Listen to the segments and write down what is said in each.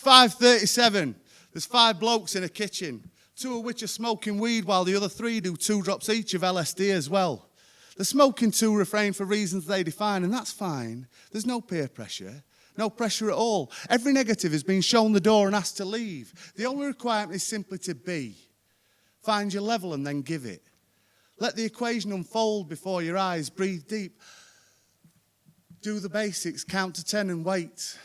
5:37. There's 5 blokes in a kitchen, 2 of which are smoking weed while the other 3 do 2 drops each of LSD as well. The smoking 2 refrain for reasons they define, and that's fine. There's no peer pressure, no pressure at all. Every negative has been shown the door and asked to leave. The only requirement is simply to be. Find your level and then give it. Let the equation unfold before your eyes. Breathe deep. Do the basics, count to 10 and wait.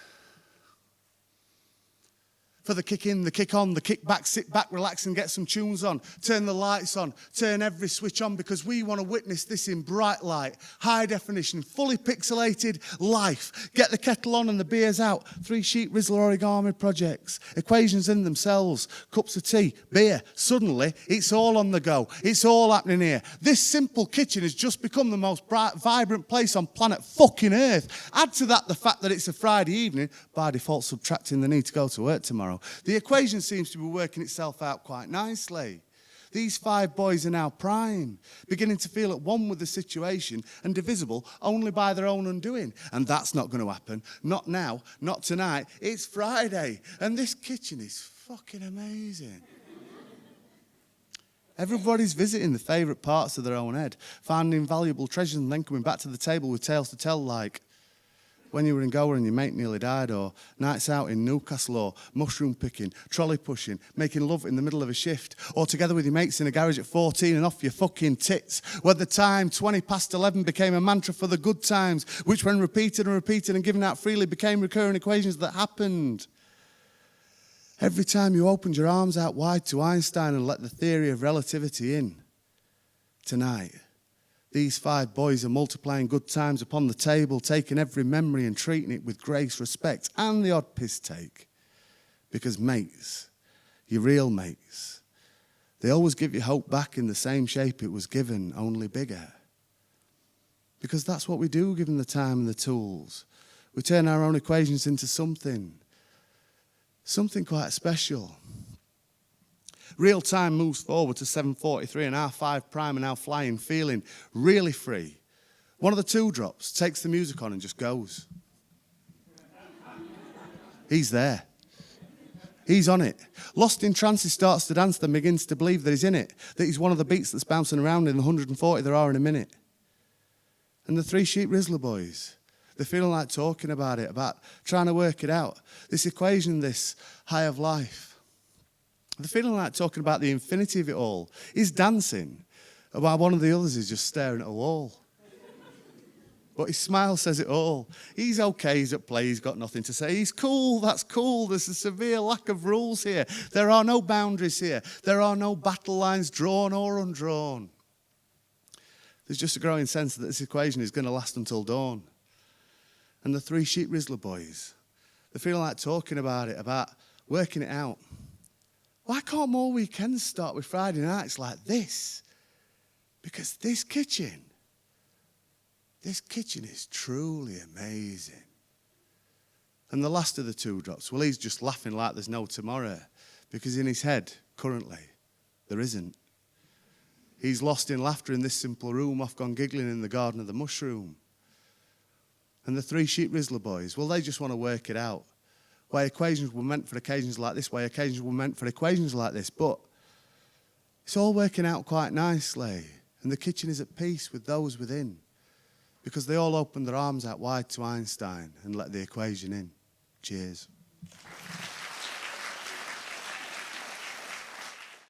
For the kick in, the kick on, the kick back, sit back, relax and get some tunes on. Turn the lights on, turn every switch on because we want to witness this in bright light, high definition, fully pixelated life. Get the kettle on and the beers out. 3 sheet Rizzler origami projects, equations in themselves, cups of tea, beer. Suddenly, it's all on the go. It's all happening here. This simple kitchen has just become the most bright, vibrant place on planet fucking Earth. Add to that the fact that it's a Friday evening, by default subtracting the need to go to work tomorrow. The equation seems to be working itself out quite nicely. These 5 boys are now prime, beginning to feel at one with the situation and divisible only by their own undoing. And that's not going to happen. Not now, not tonight. It's Friday, and this kitchen is fucking amazing. Everybody's visiting the favourite parts of their own head, finding valuable treasures and then coming back to the table with tales to tell like when you were in Goa and your mate nearly died, or nights out in Newcastle, or mushroom picking, trolley pushing, making love in the middle of a shift, or together with your mates in a garage at 14 and off your fucking tits, where the time 20 past 11 became a mantra for the good times, which when repeated and repeated and given out freely became recurring equations that happened. Every time you opened your arms out wide to Einstein and let the theory of relativity in. Tonight, these 5 boys are multiplying good times upon the table, taking every memory and treating it with grace, respect, and the odd piss take. Because mates, your real mates, they always give you hope back in the same shape it was given, only bigger. Because that's what we do, given the time and the tools. We turn our own equations into something quite special. Real time moves forward to 7:43 and our 5 prime are now flying, feeling really free. One of the 2 drops takes the music on and just goes. He's there. He's on it. Lost in trance, he starts to dance, then begins to believe that he's in it, that he's one of the beats that's bouncing around in the 140 there are in a minute. And the 3 sheep Rizzler boys, they're feeling like talking about it, about trying to work it out. This equation, this high of life. They're feeling like talking about the infinity of it all. He's dancing, while one of the others is just staring at a wall. But his smile says it all. He's okay, he's at play, he's got nothing to say. He's cool, that's cool. There's a severe lack of rules here. There are no boundaries here. There are no battle lines drawn or undrawn. There's just a growing sense that this equation is going to last until dawn. And the 3 sheep Rizzler boys, they're feeling like talking about it, about working it out. Why can't more weekends start with Friday nights like this? Because this kitchen is truly amazing. And the last of the 2 drops, well, he's just laughing like there's no tomorrow, because in his head, currently, there isn't. He's lost in laughter in this simple room, off gone giggling in the garden of the mushroom. And the 3 sheep Rizzler boys, well, they just want to work it out. Why equations were meant for occasions like this, why occasions were meant for equations like this. But it's all working out quite nicely. And the kitchen is at peace with those within. Because they all opened their arms out wide to Einstein and let the equation in. Cheers.